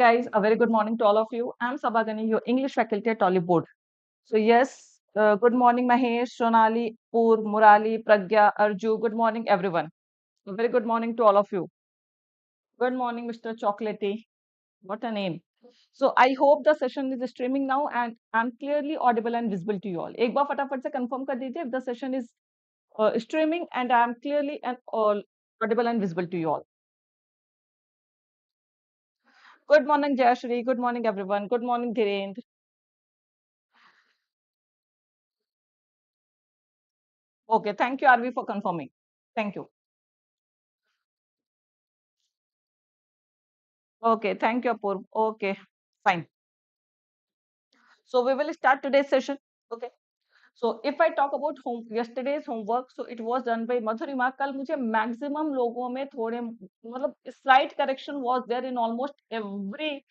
Guys, a very good morning to all of you. I'm Saba, your English faculty at Oliveboard. So yes, good morning Mahesh, Sonali, Pur, Murali, Pragya, Arju. Good morning everyone. A very good morning to all of you. Good morning Mr. Chocolatey. What a name. So I hope the session is streaming now and I'm clearly audible and visible to you all. एक बार फटाफट से confirm कर दीजिए if the session is streaming and I'm clearly and all audible and visible to you all. Good morning Jayashri. Good morning everyone. Good morning Dhirendra. Okay, thank you Arvi for confirming. Thank you. Okay, thank you, Apurv. Okay, fine. So we will start today's session. Okay. So if I talk about yesterday's homework, so it was done by Madhurima. कल मुझे maximum लोगों में थोड़े मतलब slight correction was there in almost every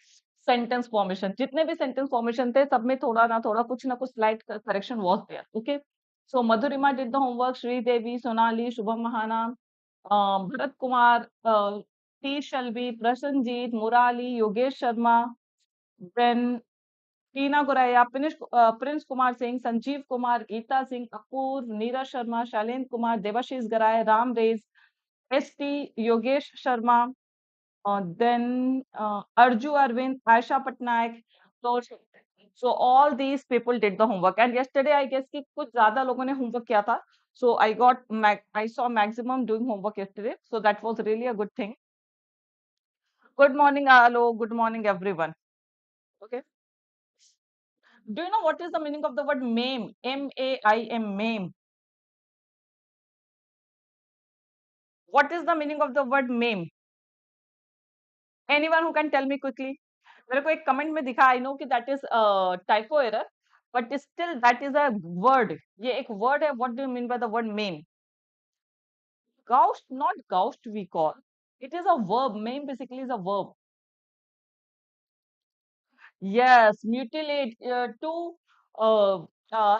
sentence formation. जितने भी sentence formation थे सब में थोड़ा ना कुछ slight correction was there. Okay. So Madhurima did the homework. Sri Devi, Sonali, Shubham Mahana, Bharat Kumar, T. Shalvi, Prasanjit, Murali, Yogesh Sharma, then Tina Goraya, Prince Kumar Singh, Sanjeev Kumar, Geeta Singh, Apoorv, Neeraj Sharma, Shailendra Kumar, Devashish Garai, Ram रेज, एसटी, योगेश शर्मा, देन अर्जु Arvind, Ayesha Patnaik. So all these people did the homework and yesterday I guess कि कुछ ज्यादा लोगों ने homework किया था. So I saw maximum doing homework yesterday. So that was really a good thing. Good morning, hello, good morning everyone. Okay. Do you know what is the meaning of the word MAME? M-A-I-M, MAME. What is the meaning of the word MAME? Anyone who can tell me quickly? मेरे को एक comment में दिखा, I know कि that is typo error, but still that is a word. ये एक word है. What do you mean by the word MAME? Gouged, not gouged we call. It is a verb. MAME basically is a verb. Yes, mutilate, to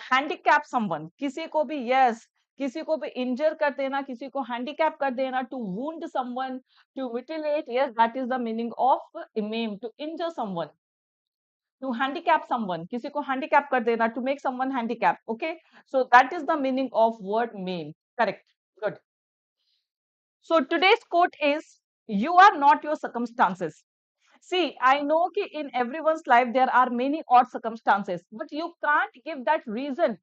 handicap someone. किसी को भी yes, किसी को भी injure कर देना, किसी को handicap कर देना, to wound someone, to mutilate. Yes, that is the meaning of maim. To injure someone, to handicap someone. किसी को handicap कर देना, to make someone handicap. Okay, so that is the meaning of word maim. Correct. Good. So today's quote is: "You are not your circumstances." See, I know that in everyone's life there are many odd circumstances, but you can't give that reason.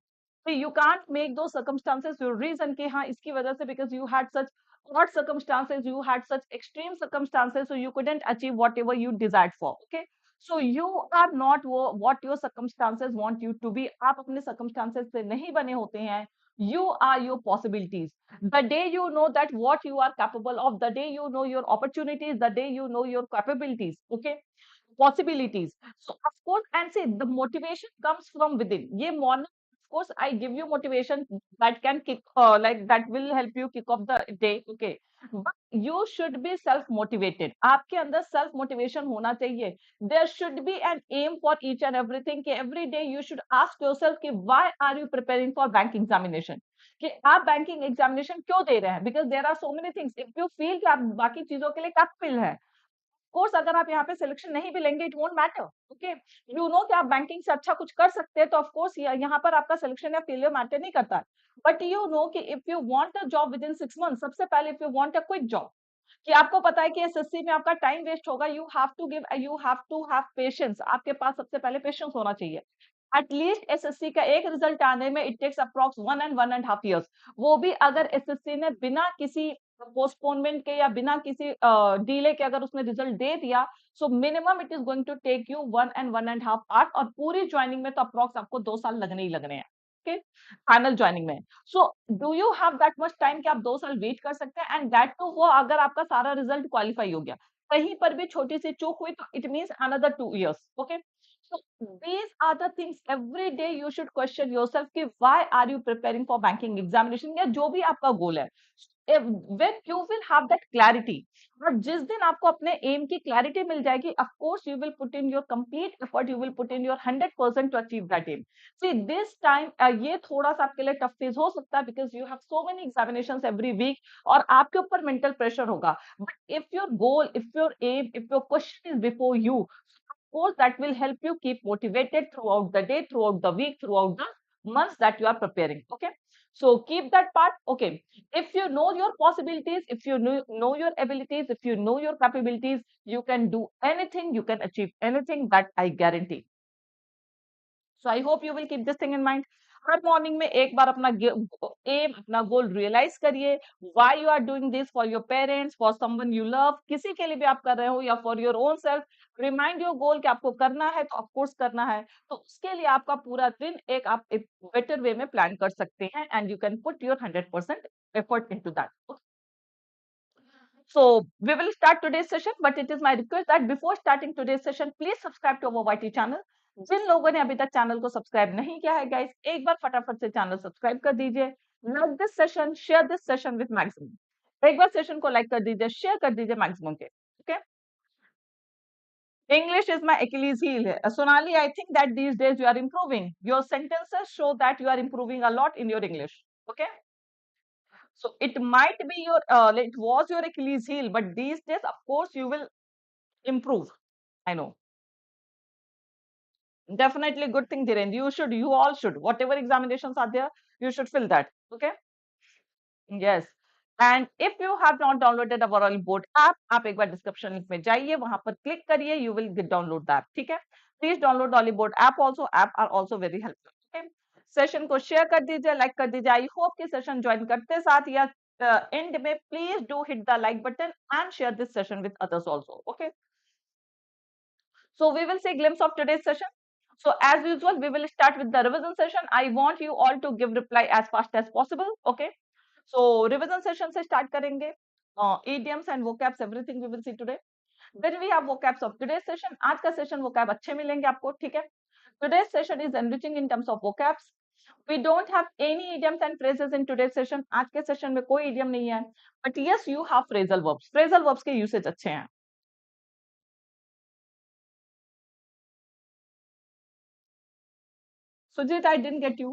See, you can't make those circumstances your reason कि हाँ इसकी वजह से because you had such odd circumstances, you had such extreme circumstances, so you couldn't achieve whatever you desired for. Okay, so you are not what your circumstances want you to be. आप अपने circumstances से नहीं बने होते हैं. You are your possibilities. The day you know that what you are capable of, the day you know your opportunities, the day you know your capabilities. Okay, possibilities. So of course, and say the motivation comes from within. ये morning, of course, I give you motivation that can kick, like that will help you kick off the day. Okay, but you should be self motivated. आपके अंदर self motivation होना चाहिए. There should be an aim for each and everything. कि every day you should ask yourself कि why are you preparing for bank examination? कि आप banking examination क्यों दे रहे हैं? Because there are so many things. If you feel कि आप बाकी चीजों के लिए कैपेबल है, कोर्स अगर आप यहाँ पे सिलेक्शन नहीं भी लेंगे, it won't matter. Okay, you know कि आप बैंकिंग से अच्छा कुछ कर सकते हैं, तो ऑफ कोर्स यहाँ पर आपका सिलेक्शन या फेलियर मैटर नहीं करता है. बट यू नो कि if you want a job within 6 month, सबसे पहले if you want a quick job, कि आपको पता है कि एसएससी में आपका टाइम वेस्ट होगा, you have to have patience. आपके पास सबसे पहले पेशेंस होना चाहिए. एटलीस्ट एसएससी का एक रिजल्ट आने में it takes approx 1 and 1.5 years. वो भी अगर एसएससी ने बिना किसी पोस्टपोनमेंट के या बिना किसी डिले के अगर उसने रिजल्ट दे दिया, so minimum it is going to take you 1 and 1.5 hours, और पूरी ज्वाइनिंग में तो अप्रॉक्स आपको 2 साल लगने ही लगने हैं. ओके, फाइनल ज्वाइनिंग में. So do you have that much time कि आप 2 साल वेट कर सकते हैं? एंड दैट टू वो अगर आपका सारा रिजल्ट क्वालिफाई हो गया, कहीं पर भी छोटी सी चूक हुई तो it means another 2 years. Okay, so these are the things every day you should question yourself कि why are you preparing for banking examination या जो भी आपका गोल है. when you will have that clarity, और जिस दिन आपको अपने एम की क्लैरिटी मिल जाएगी, of course you will put in your complete effort, you will put in your 100% to achieve that aim. See, this time ये थोड़ा सा आपके लिए टफ फेज हो सकता है, because you have so many examinations every week, और आपके ऊपर मेंटल प्रेशर होगा. But if your goal, if your aim, if your question is before you, of course that will help you keep motivated throughout the day, throughout the week, throughout the months that you are preparing. Okay, so keep that part. Okay, if you know your possibilities, if you know your abilities, if you know your capabilities, you can do anything, you can achieve anything, that I guarantee. So I hope you will keep this thing in mind. हर morning में एक बार अपना aim, अपना goal realise करिए. Why you are doing this, for your parents, for someone you love, किसी के लिए भी आप कर रहे हो, या for your own self. Remind your goal कि आपको करना है, तो ऑफकोर्स करना है. तो उसके लिए आपका पूरा दिन एक आप एक बेटर वे में प्लान कर सकते हैं, and you can put your 100% effort into that. So we will start today's session, but it is my request that before starting today's session, please subscribe to our YT channel. जिन लोगों ने अभी तक channel को subscribe नहीं किया है, guys, एक बार फटाफट से चैनल सब्सक्राइब कर दीजिए. Like this session, share this session with maximum. एक बार सेशन को लाइक कर दीजिए, शेयर कर दीजिए मैक्सिमम के. Okay. English is my Achilles heel. Sonali, I think that these days you are improving. Your sentences show that you are improving a lot in your English. Okay. So it might be your, it was your Achilles heel, but these days, of course, you will improve. I know. Definitely good thing, Dhiren. You all should. Whatever examinations are there, you should fill that. Okay. Yes. And if you have not downloaded our Oliveboard app, आप एक बार description link में जाइए, वहां पर click करिए, you will get download the app. ठीक है. Please download the Oliveboard app also. App are also very helpful. Okay. Session को शेयर कर दीजिए, लाइक कर दीजिए. आई होप कि सेशन ज्वाइन करते साथ या एंड में please do hit the like button and share this session with others also. Okay. So we will see a glimpse of today's session. So as usual, we will start with the revision session. I want you all to give reply as fast as possible. Okay. So revision session से start करेंगे. Idioms and vocabs, everything we will see today. Then we have vocabs of today's session. आज का session vocab अच्छे मिलेंगे आपको, ठीक है. Today's session is enriching in terms of vocabs. We don't have any idioms and phrases in today's session. आज के session में कोई idiom नहीं है. But yes, you have phrasal verbs. Phrasal verbs के usage अच्छे हैं. Sujeet, I didn't get you.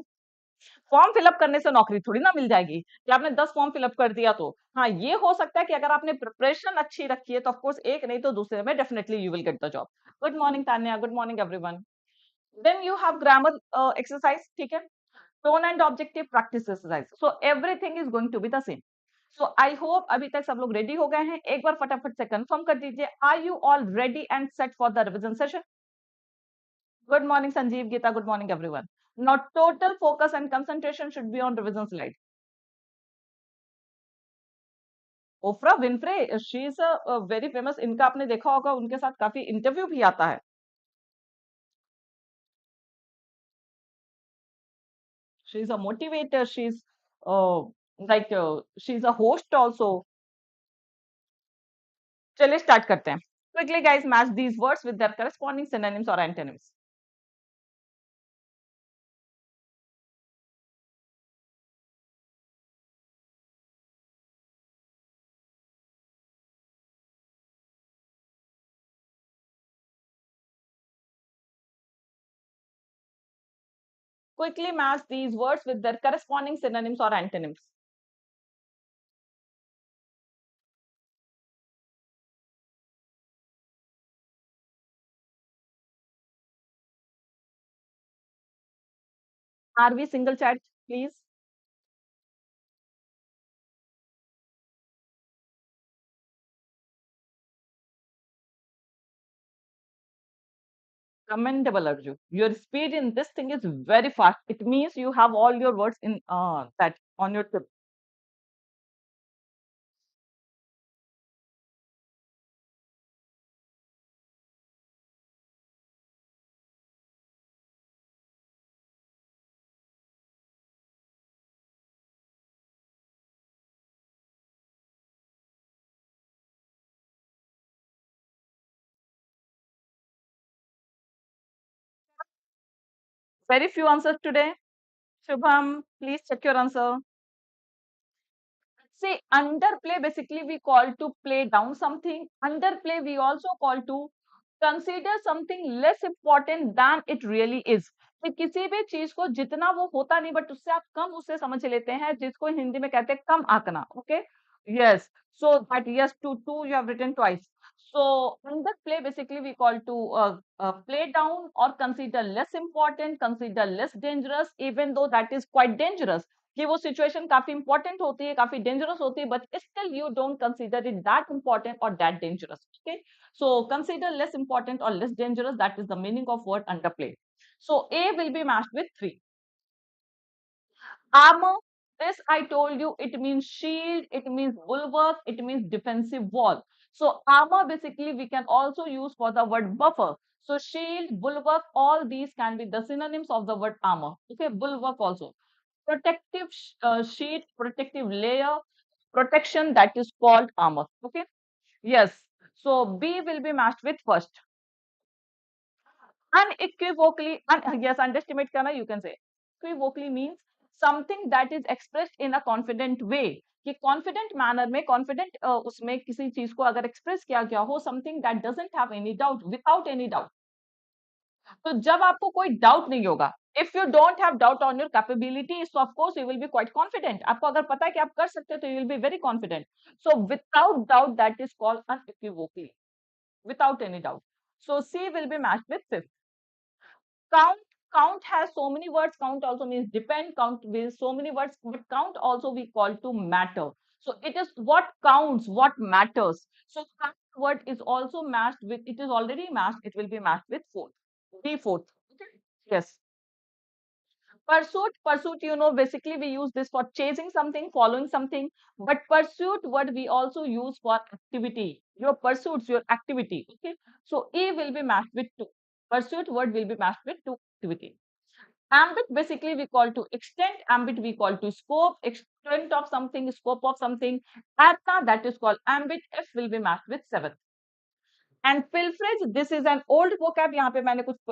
Form fill up करने से नौकरी थोड़ी ना मिल जाएगी कि आपने 10 फॉर्म फिलअप कर दिया. तो हाँ, ये हो सकता है कि अगर आपने प्रिपरेशन अच्छी रखी है, तो ऑफकोर्स एक नहीं तो दूसरे में definitely you will get the job. Good morning Tanya, good morning everyone. Then you have grammar exercise, ठीक है. Tone and objective practice exercise. So everything is going to be the same. So I hope अभी तक सब लोग ready हो गए हैं. एक बार फटाफट से कंफर्म कर दीजिए, are you all ready and set for the revision session. Good morning, Sanjeev, Geeta. Good morning, everyone. Now, total focus and concentration should be on revision slide. Oprah Winfrey, she is a very famous. इनका आपने देखा होगा, उनके साथ काफी interview भी आता है. She is a motivator. She's she's a host also. चलिए start करते हैं. Quickly, guys, match these words with their corresponding synonyms or antonyms. Quickly match these words with their corresponding synonyms or antonyms. Are we single chat, please? Commendable, Arju. Your speed in this thing is very fast. It means you have all your words in that on your tip. Very few answers today. Shubham, please check your answer. See, underplay basically we call to play down something. Underplay we also call to consider something less important than it really is. कि किसी भी चीज को जितना वो होता नहीं but उससे आप कम उसे समझ लेते हैं, जिसको हिंदी में कहते हैं कम आंकना. Okay, yes. So that yes, to two you have written twice. So underplay basically we call to play down or consider less important, consider less dangerous, even though that is quite dangerous. कि वो situation काफी important होती है, काफी dangerous होती है, but still you don't consider it that important or that dangerous. Okay, so consider less important or less dangerous, that is the meaning of word underplay. So A will be matched with 3. Armor, this I told you, it means shield, it means bulwark, it means defensive wall. So armor basically we can also use for the word buffer. So shield, bulwark, all these can be the synonyms of the word armor. Okay, bulwark also. Protective sheet, protective layer, protection, that is called armor. Okay, yes. So B will be matched with first. Unequivocally, yes, underestimate करना, you can say. Unequivocally means something that is expressed in a confident way. कि confident manner में, confident उसमें किसी चीज को अगर express किया गया हो, something that doesn't have any doubt, without any doubt. तो जब आपको कोई डाउट नहीं होगा, if you don't have doubt on your capability, so of course you will B quite confident. आपको अगर पता है कि आप कर सकते हैं तो you will be very confident. So without doubt, that is called unequivocally, without any doubt. So C will be matched with fifth. Count, count has so many words. Count also means depend. Count with so many words, but count also we call to matter. So it is what counts, what matters. So count word is also matched with, it is already matched, it will be matched with fourth. D fourth. Okay. Yes. Pursuit, pursuit, you know, basically we use this for chasing something, following something, but pursuit word we also use for activity, your pursuits, your activity. Okay, so E will be matched with 2. Pursuit word will be matched with 2, activity. Ambit basically we call to extent, ambit we call to scope, extent of something, scope of something. Artha, that is called ambit. F will be matched with 7. And pilferage, this is an old vocab, यहाँ पे मैंने कुछ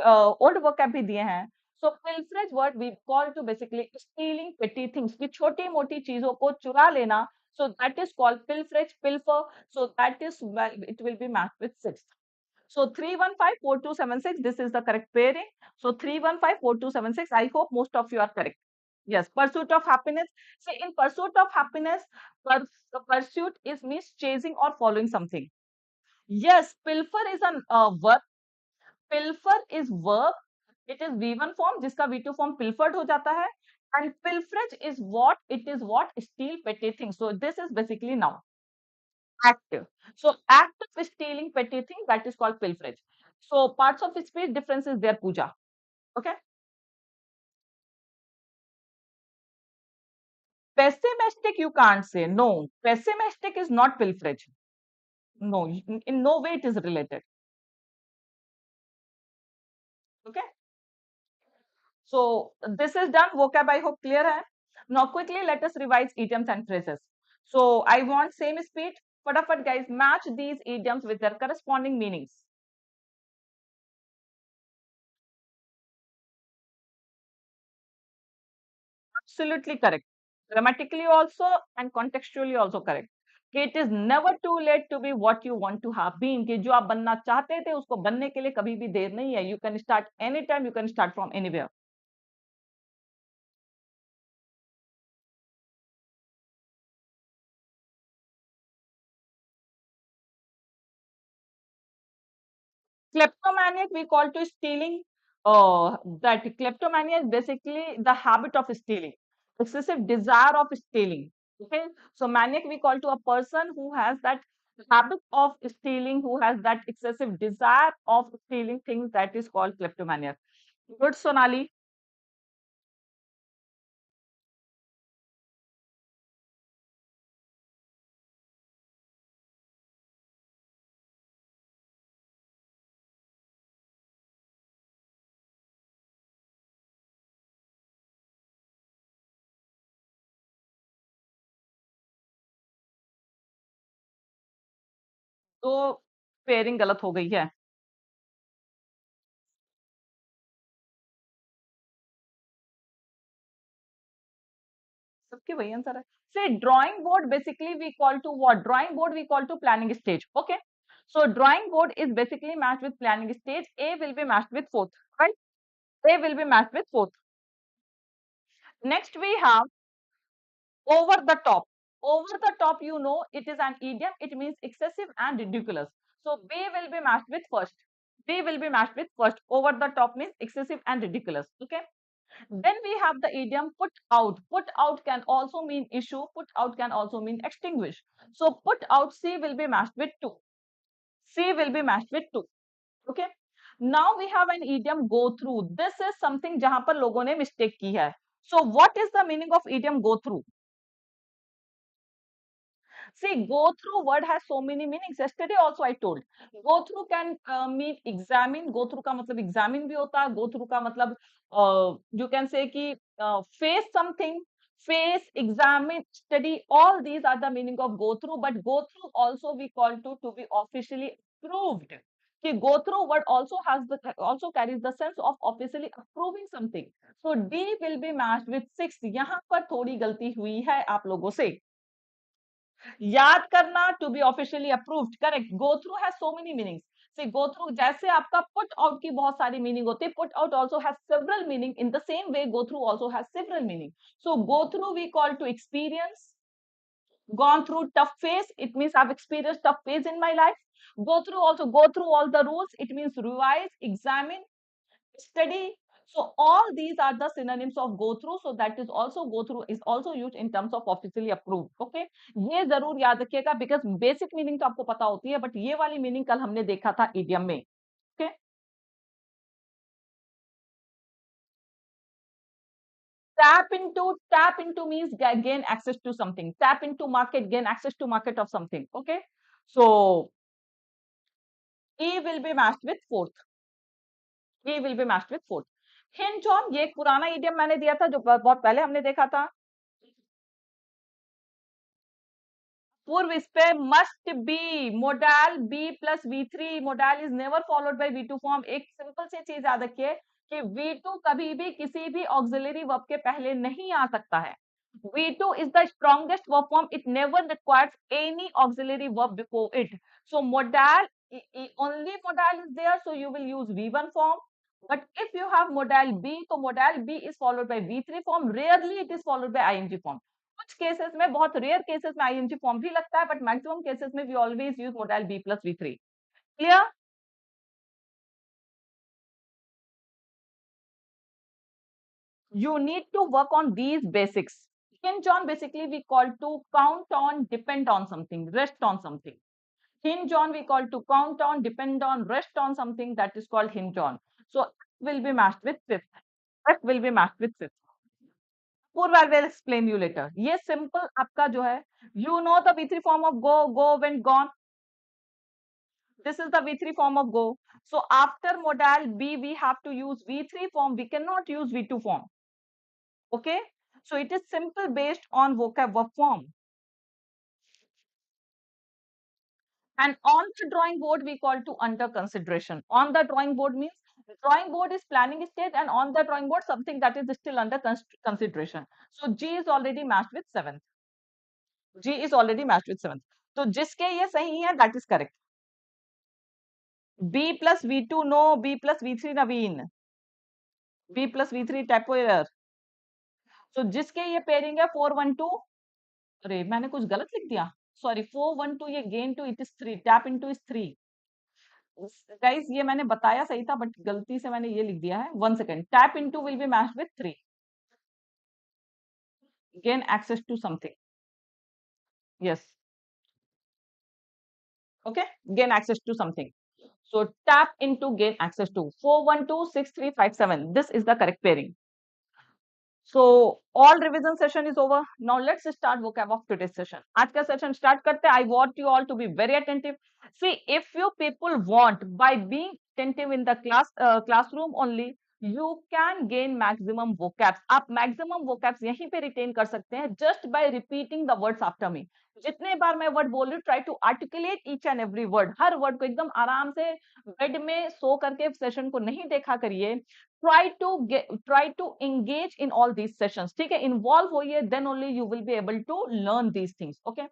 old vocab भी दिए हैं. So pilferage word we call to basically stealing petty things, की छोटी मोटी चीजों को चुरा लेना. So that is called pilferage, pilfer. So that is, it will be match with 6. So 3154276, this is the correct pairing. So 3154276, I hope most of you are correct. Yes, pursuit of happiness. See, in pursuit of happiness, pursuit is means chasing or following something. Yes, pilfer is an verb. Pilfer is verb. It is V1 form, जिसका V2 form pilfered हो जाता है. And pilferage is what? It is what? Steal petty things. So this is basically noun. Active. So act of stealing petty things, that is called pilferage. So parts of speech difference is there, Pooja. Okay. Pessimistic you can't say. No, pessimistic is not pilferage. No, in no way it is related. Okay. So this is done. Vocab, I hope clear hai. Now quickly let us revise idioms and phrases. So I want same speed. Fatafat guys, match these idioms with their corresponding meanings. Absolutely correct. Grammatically also and contextually also correct. It is never too late to be what you want to have been. कि जो आप बनना चाहते थे उसको बनने के लिए कभी भी देर नहीं है. You can start anytime. You can start from anywhere. Kleptomaniac we call to stealing. That kleptomania is basically the habit of stealing, excessive desire of stealing. Okay, so maniac we call to a person who has that habit of stealing, who has that excessive desire of stealing things, that is called kleptomaniac. Good, Sonali. तो pairing गलत हो गई है. सबके वही answer है. See, drawing board basically we call to what? Drawing board we call to planning stage. Okay. So drawing board is basically matched with planning stage. A will be matched with fourth, right? A will be matched with fourth. Next we have over the top. Over the top, you know, it is an idiom. It means excessive and ridiculous. So B will be matched with first. B will be matched with first. Over the top means excessive and ridiculous. Okay. Then we have the idiom put out. Put out can also mean issue. Put out can also mean extinguish. So put out, C will be matched with 2. C will be matched with 2. Okay. Now we have an idiom go through. This is something जहां पर लोगों ने mistake की है. So what is the meaning of idiom go through? See, go through word has so many meanings. Yesterday also I told. Go through can mean examine. Go through का मतलब examine भी होता है. Go through का मतलब you can say कि face something, face, examine, study. All these are the meaning of go through. But go through also we call to be officially approved. कि go through word also carries the sense of officially approving something. So D will be matched with 6. यहाँ पर थोड़ी गलती हुई है आप लोगों से. याद करना to be officially approved. Correct. Go through has so many meanings. See go through जैसे आपका पुट आउट की बहुत सारी मीनिंग होती है. Put out also has several meaning. In the same way go through also has several meaning. So go through we call to experience. Gone through tough phase, it means I've experienced tough phase in my life. Go through also, go through all the rules, it means revise, examine, study. So all these are the synonyms of go through. So that is also go through is also used in terms of officially approved. Okay, ये जरूर याद रखिएगा because basic meaning तो आपको पता होती है, but ये वाली meaning कल हमने देखा था idiom में. Okay, tap into means gain access to something. Tap into market, gain access to market of something. Okay, so E will be matched with fourth. E will be matched with fourth. Hinge on, ये एक पुराना idiom मैंने दिया था जो बहुत पहले हमने देखा था. पूर्व इस पे must be modal B plus V3. modal is never followed by V2 form. एक सिंपल सी चीज याद रखिए कि V2 कभी भी किसी भी auxiliary verb के पहले नहीं आ सकता है. V2 is the strongest verb form. It never requires any auxiliary verb before it. So modal, only modal is there, so you will use V1 form. But if you have modal B, so modal B is followed by V3 form. Rarely it is followed by ING form. कुछ cases में, बहुत rare cases में ING form भी लगता है, but maximum cases में we always use modal be plus V3. Clear? You need to work on these basics. Hinge on basically we call to count on, depend on something, rest on something. Hinge on we call to count on, depend on, rest on something, that is called hinge on. So will be matched with fifth. F will be matched with fifth. पूर्व I will explain you later. ये simple आपका जो है, you know the V3 form of go, go, went, gone. This is the V3 form of go. So after modal B, we have to use V3 form. We cannot use V2 form. Okay. So it is simple based on vocab verb form. And on the drawing board, we call to under consideration. On the drawing board means the drawing board is planning stage, and on the drawing board something that is still under consideration. So G is already matched with 7th. G is already matched with 7th. So जिसके ये सही है, that is correct. B plus V2 no, B plus V3 Naveen, B plus V3 typo error. So जिसके ये pairing है 412, अरे मैंने कुछ गलत लिख दिया, सॉरी 412 ये gain to it is 3, tap into is 3. Guys ये मैंने बताया सही था बट गलती से मैंने ये लिख दिया है. 1 second. Tap into will be matched with 3. Gain access to something. Yes. Okay. Gain access to something. So tap into, gain access to. 4126357. This is the correct pairing. So all revision session is over. Now let's start vocab of today's session. आज का session start करते हैं. I want you all to be very attentive. See, if you people want, by being attentive in the classroom only, you can gain maximum vocabs. आप maximum vocabs यहीं पे retain कर सकते हैं just by repeating the words after me. जितने बार मैं word बोल रही हूँ, try to articulate each and every word. Her word को एकदम आराम से बेड में सो करके सेशन को नहीं देखा करिए. try to engage in all these sessions. ठीक है, involve होइए, then only you will be able to learn these things. Okay.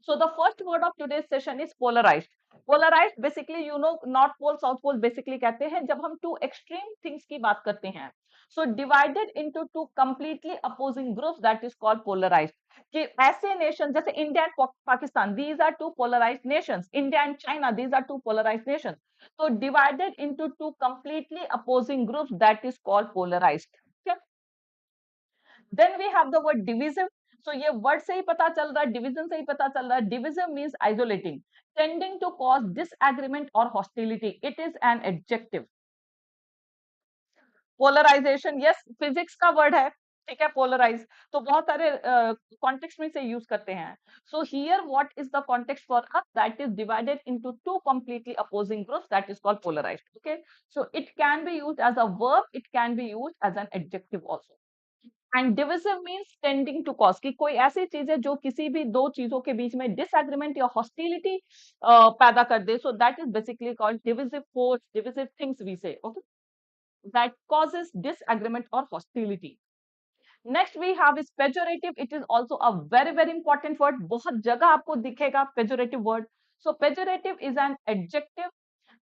So the first word of today's session is polarized. Polarized basically, you know, north pole south pole basically कहते हैं जब हम two extreme things की बात करते हैं. So divided into two completely opposing groups, that is called polarized. कि ऐसे nation जैसे India and Pakistan, these are two polarized nations. India and China, these are two polarized nations. So divided into two completely opposing groups, that is called polarized. Okay. Then we have the word division. So ये word से ही पता चल रहा है, division से ही पता चल रहा है. Division means isolating, tending to cause disagreement or hostility. It is an adjective. Polarization, yes, physics का word है, ठीक है, polarize. तो बहुत सारे context में से use करते हैं. So here what is the context for us? That is divided into two completely opposing groups. That is called polarized. Okay. So it can be used as a verb. It can be used as an adjective also. And divisive means tending to cause कि कोई ऐसी चीज है जो किसी भी दो चीजों के बीच में डिसएग्रीमेंट या हॉस्टिलिटी पैदा कर दे. So that is basically called divisive force, divisive things we say. Okay, that causes disagreement और hostility. Next we have is pejorative. It is also a very very important word. बहुत जगह आपको दिखेगा pejorative word. So pejorative is an adjective.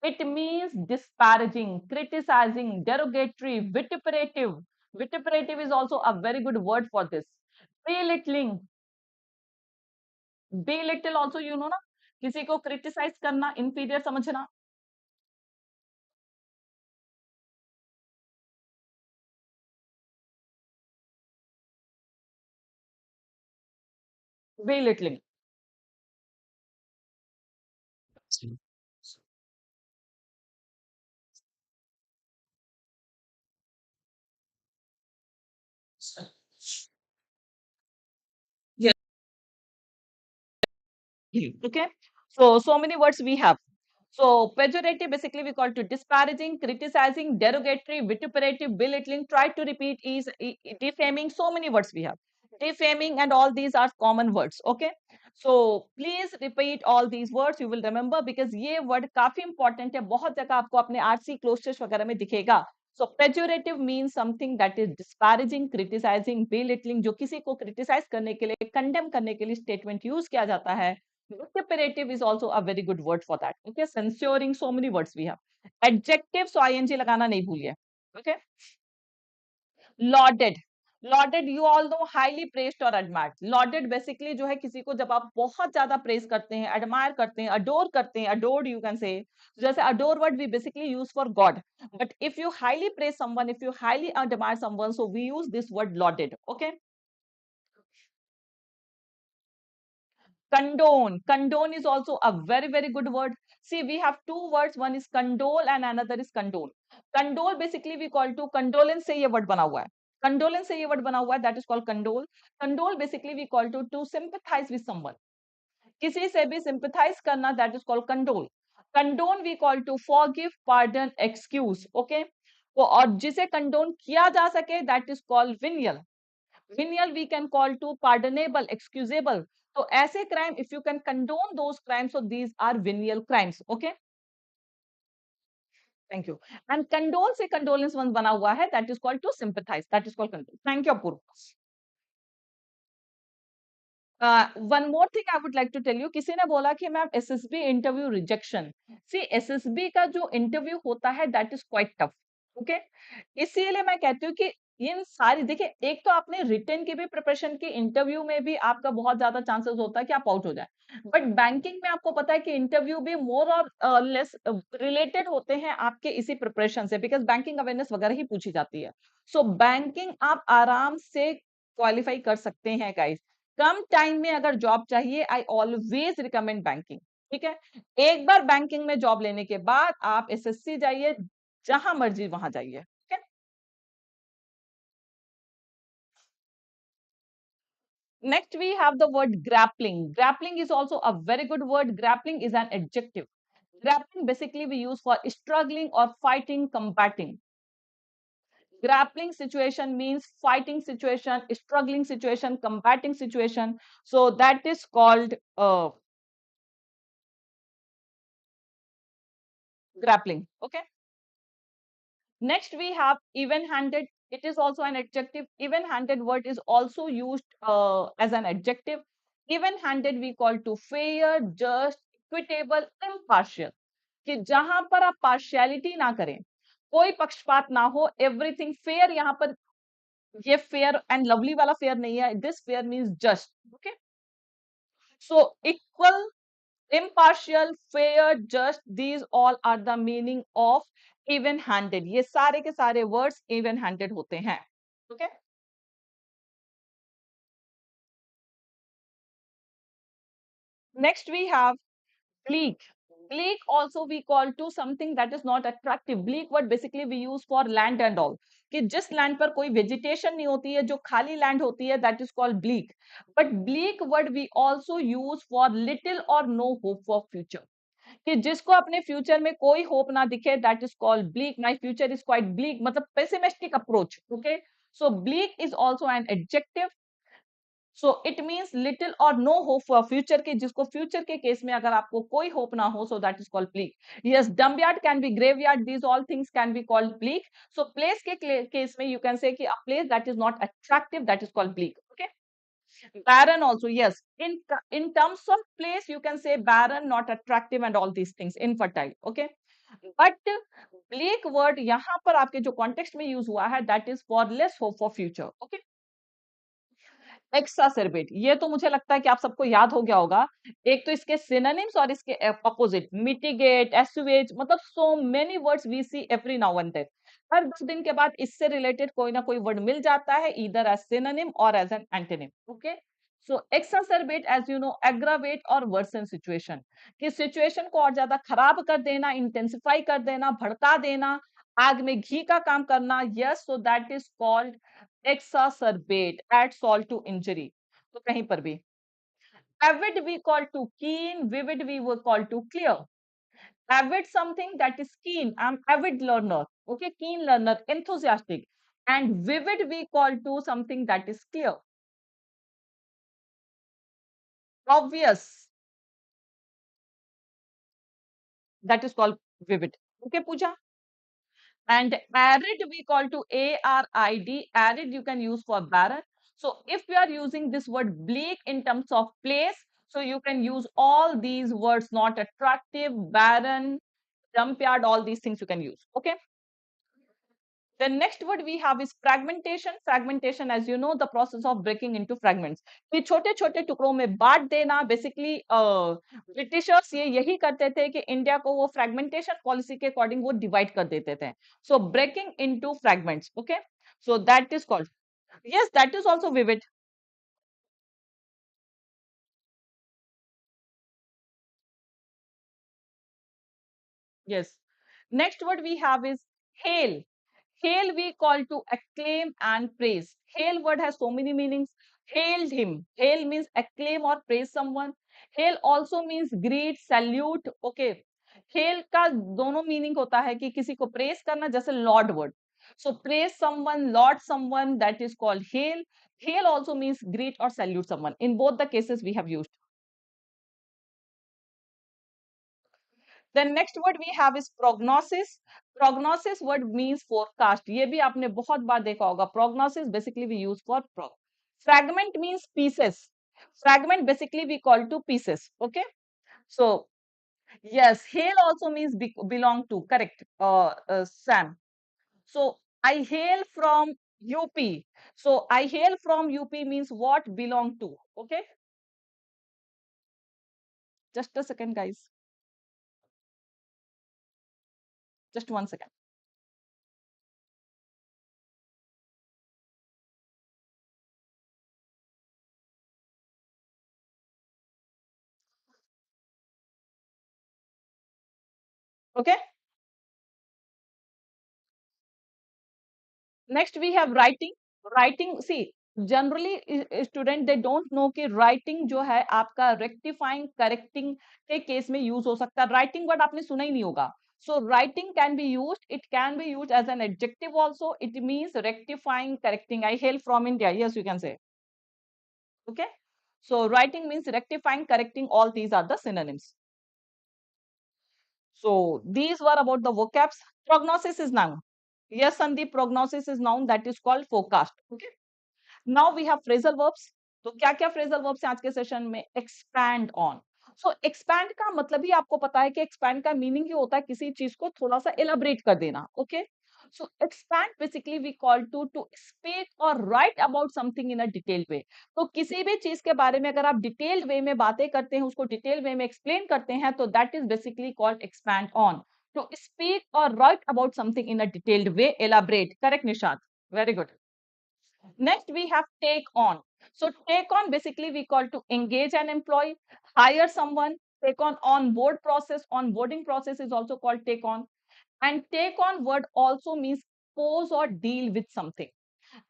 It means disparaging, criticizing, derogatory, vituperative. Vituperative is also a very good word for this. Belittling. Belittle also you know ना, किसी को criticize करना, inferior समझना. Belittling. Yeah. Okay. So many words we have. So pejorative basically we call to disparaging, criticizing, derogatory, vituperative, belittling. Try to repeat is defaming. So many words we have. Defaming and all these are common words. Okay. So please repeat all these words. You will remember because ये word काफी important है. बहुत जगह आपको अपने RC close test वगैरह में दिखेगा. So pejorative means something that is disparaging, criticizing, belittling. जो किसी को criticize करने के लिए, condemn करने के लिए statement use किया जाता है. Vituperative is also a very good word for that. Okay, censoring, so many words we have. Adjective, so ing लगाना नहीं भूलिए. Okay. Lauded. Lauded, you all know, highly praised or admired. Lauded basically जो है किसी को जब आप बहुत ज्यादा praise करते हैं, admire करते हैं, adore करते हैं, adored you can say. जैसे adore word we basically use for God. But if you highly praise someone, if you highly admire someone, so we use this word lauded. Okay. Condone. Condone is also a very, very good word. See, we have two words. One is condole and another is condole. Condole basically we call to condolence से ये word बना हुआ है. Condolence से ये word बना हुआ है. That is called condole. Condole basically we call to sympathize with someone. किसी से भी sympathize करना, that is called condole. Condone we call to forgive, pardon, excuse. Okay. तो और जिसे condone किया जा सके, that is called venial. Venial we can call to pardonable, excusable. So ऐसे crime, if you can condone those crimes, so these are venial crimes. Okay. Thank you. And condole से condolence one बना हुआ है, that is called to sympathize. That is called condole. Thank you, Apurva. One more thing I would like to tell you. किसी ने बोला कि ma'am SSB interview rejection. See, SSB का जो interview होता है, that is quite tough. Okay. इसीलिए मैं कहती हूँ कि इन सारी देखिए, एक तो आपने रिटन की भी प्रिपरेशन की, इंटरव्यू में भी आपका बहुत ज्यादा चांसेस होता है कि आप आउट हो जाए. बट बैंकिंग में आपको पता है कि इंटरव्यू भी मोर और लेस रिलेटेड होते हैं आपके इसी प्रिपरेशन से, बिकॉज बैंकिंग अवेयरनेस वगैरह ही पूछी जाती है. सो बैंकिंग आप आराम से क्वालिफाई कर सकते हैं गाइस. कम टाइम में अगर जॉब चाहिए, आई ऑलवेज रिकमेंड बैंकिंग. ठीक है. एक बार बैंकिंग में जॉब लेने के बाद आप SSC जाइए, जहां मर्जी वहां जाइए. Next, we have the word grappling. Grappling is also a very good word. Grappling is an adjective. Grappling basically we use for struggling or fighting, combating. Grappling situation means fighting situation, struggling situation, combating situation. So that is called grappling. Okay. Next, we have even-handed. It is also an adjective. Even-handed word is also used as an adjective. Even-handed we call to fair, just, equitable, impartial. कि जहां पर आप partiality ना करें, कोई पक्षपात ना हो, एवरीथिंग फेयर. यहाँ पर ये फेयर एंड लवली वाला फेयर नहीं है. This fair means just. Okay, so equal, impartial, fair, just, these all are the meaning of even handed. ये सारे के सारे words even handed होते हैं. Okay, next we have bleak. Bleak also we call to something that is not attractive. Bleak word basically we use for land and all, कि जिस land पर कोई वेजिटेशन नहीं होती है, जो खाली लैंड होती है, that is called bleak. But bleak word we also use for little or no hope for future, कि जिसको अपने फ्यूचर में कोई होप ना दिखे, that is called bleak. My future is quite bleak, मतलब pessimistic approach. Okay, so bleak is also an adjective. So it means little or no hope for future, के जिसको फ्यूचर के केस में अगर आपको कोई होप ना हो, so that is called bleak. Yes, dumpyard can be graveyard, these all things can be called bleak. So place के केस में यू कैन से कि a place that is not attractive, that is called bleak. Okay, barren also, yes, in terms of place you can say barren, not attractive and all these things, infertile. Okay, but bleak word यहाँ पर आपके जो context में use हुआ है, that is for less hope for future. Okay, एक्सासर्बेट, ये तो मुझे लगता है कि आप सबको याद हो गया होगा. एक तो इसके सिनोनिम्स और इसके अपोजिट, मिटिगेट, एसुएज, मतलब so many words we see every now and then. हर 10 दिन के बाद इससे रिलेटेड कोई ना कोई वर्ड मिल जाता है, either as synonym or as an antonym. Okay, so exacerbate as you know aggravate or worsen situation, कि सिचुएशन को और ज्यादा खराब कर देना, इंटेंसिफाई कर देना, भड़का देना, आग में घी का काम करना. Yes, so that is called exacerbate, add salt to injury. तो कहीं पर भी avid we call to keen, vivid we will call to clear. Avid something that is keen. I'm avid learner. Okay, keen learner, enthusiastic. And vivid we call to something that is clear. Obvious, that is called vivid. Okay, Pooja. And arid we call to arid. Arid you can use for barren. So if we are using this word bleak in terms of place, so you can use all these words, not attractive, barren, dump yard, all these things you can use. Okay. The next word we have is fragmentation. Fragmentation, as you know, the process of breaking into fragments. कि छोटे छोटे टुकड़ों में बांट देना. Basically Britishers ये यही करते थे कि इंडिया को वो फ्रेगमेंटेशन पॉलिसी के अकॉर्डिंग वो डिवाइड कर देते थे. So breaking into fragments. Okay, so that is called, yes, that is also vivid. Yes, next word we have is hail. Hail we call to acclaim and praise. Hail word has so many meanings. Hailed him. Hail means acclaim or praise someone. Hail also means greet, salute. Okay. Hail का दोनों meaning होता है कि किसी को press करना, जैसे Lord word. So praise someone, Lord someone, that is called hello. Hail also means greet or salute someone. In both the cases we have used. The next word we have is prognosis. Prognosis word means forecast. ये भी आपने बहुत बार देखा होगा. Prognosis basically we use for prog. Fragment means pieces. Fragment basically we call to pieces. Okay. So yes, hail also means belong to. Correct, Sam. So I hail from UP. So I hail from UP means what? Belong to. Okay. Just a second, guys. Just 1 second. Okay. Next we have writing. Writing, see, generally student they don't know कि writing जो है आपका rectifying, correcting के case में use हो सकता है. writing word आपने सुना ही नहीं होगा. So writing can be used, it can be used as an adjective also. It means rectifying, correcting. I hail from India. Yes, you can say. Okay. So writing means rectifying, correcting. All these are the synonyms. So these were about the vocabs. Prognosis is now. Yes, Sandeep, prognosis is noun that is called forecast. Okay. Now we have phrasal verbs. तो क्या क्या phrasal verbs हैं आज के session में? Expand on. So expand का मतलब ही आपको पता है कि expand का मीनिंग ये होता है किसी चीज को थोड़ा सा elaborate कर देना. Okay. So expand basically we call to speak or write about something in a detailed way. तो किसी भी चीज के बारे में अगर आप detailed way में बातें करते हैं, उसको detailed way में explain करते हैं, तो that is basically called expand on. To speak or write about something in a detailed way, elaborate. Correct, Nishant? Very good. Next, we have take on. So take on basically we call to engage an employee, hire someone, take on board process. Onboarding process is also called take on. And take on word also means pose or deal with something.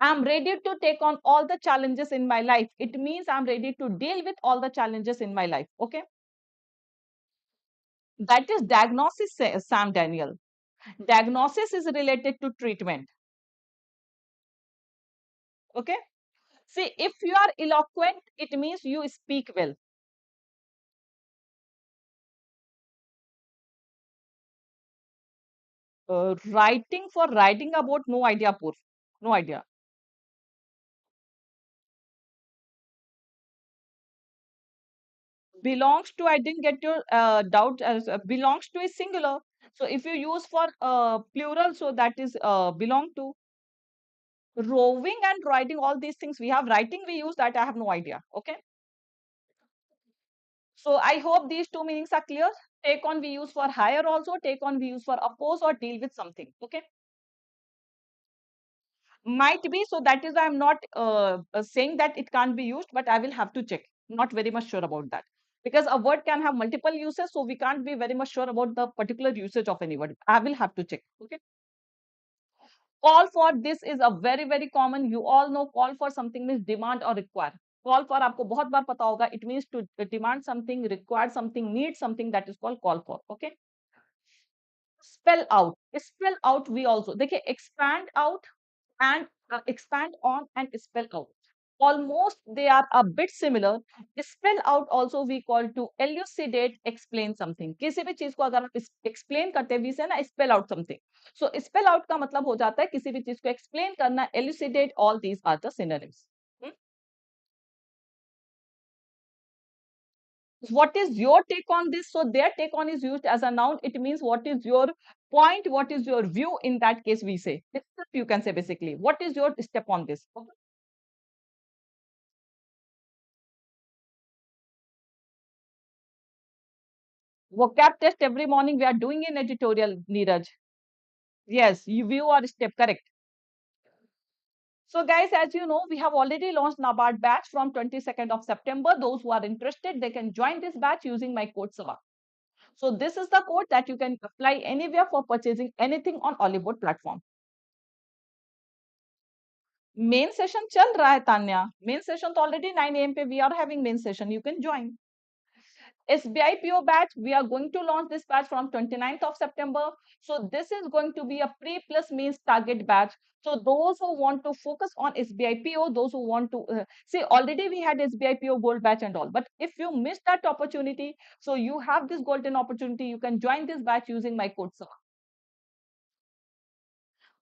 I'm ready to take on all the challenges in my life. It means I'm ready to deal with all the challenges in my life. Okay. That is diagnosis, Sam Daniel. Diagnosis is related to treatment. Okay. See, if you are eloquent, it means you speak well. Writing for writing about, no idea, Pur. No idea. Belongs to, I didn't get your doubt, as belongs to is singular. So if you use for plural, so that is belong to. Rowing and writing, all these things we have. Writing we use, that I have no idea. Okay. So I hope these two meanings are clear. Take on we use for hire also. Take on we use for oppose or deal with something. Okay. Might be. So that is why I'm not saying that it can't be used, but I will have to check. Not very much sure about that. Because a word can have multiple uses, so we can't be very much sure about the particular usage of any word. I will have to check. Okay. Call for, this is a very, very common. You all know call for something means demand or require. Call for आपको बहुत बार पता होगा. It means to demand something, require something, need something. That is called call for. Okay. Spell out. Spell out we also. देखिए expand out and expand on and spell out. Almost they are a bit similar. Spell out also we call to elucidate, explain something. किसी भी चीज को अगर आप explain करते हैं, we say ना spell out something. So spell out का मतलब हो जाता है किसी भी चीज को explain करना, elucidate, all these are the synonyms. Hmm? What is your take on this? So their take on is used as a noun. It means what is your point, what is your view. In that case we say, you can say basically, what is your step on this? Okay. Vocab test every morning we are doing in editorial, Neeraj. Yes, you view or step, correct. So guys, as you know, we have already launched Nabard batch from 22nd of September. Those who are interested, they can join this batch using my code Saba. So this is the code that you can apply anywhere for purchasing anything on Oliveboard platform. Main session चल रहा है Tanya. Main session तो already 9 AM पे we are having main session. You can join. SBI PO batch, we are going to launch this batch from 29th of September. So this is going to be a pre plus means target batch. So those who want to focus on SBI PO, those who want to see, already we had SBI PO gold batch and all. But if you missed that opportunity, so you have this golden opportunity. You can join this batch using my code SAVA.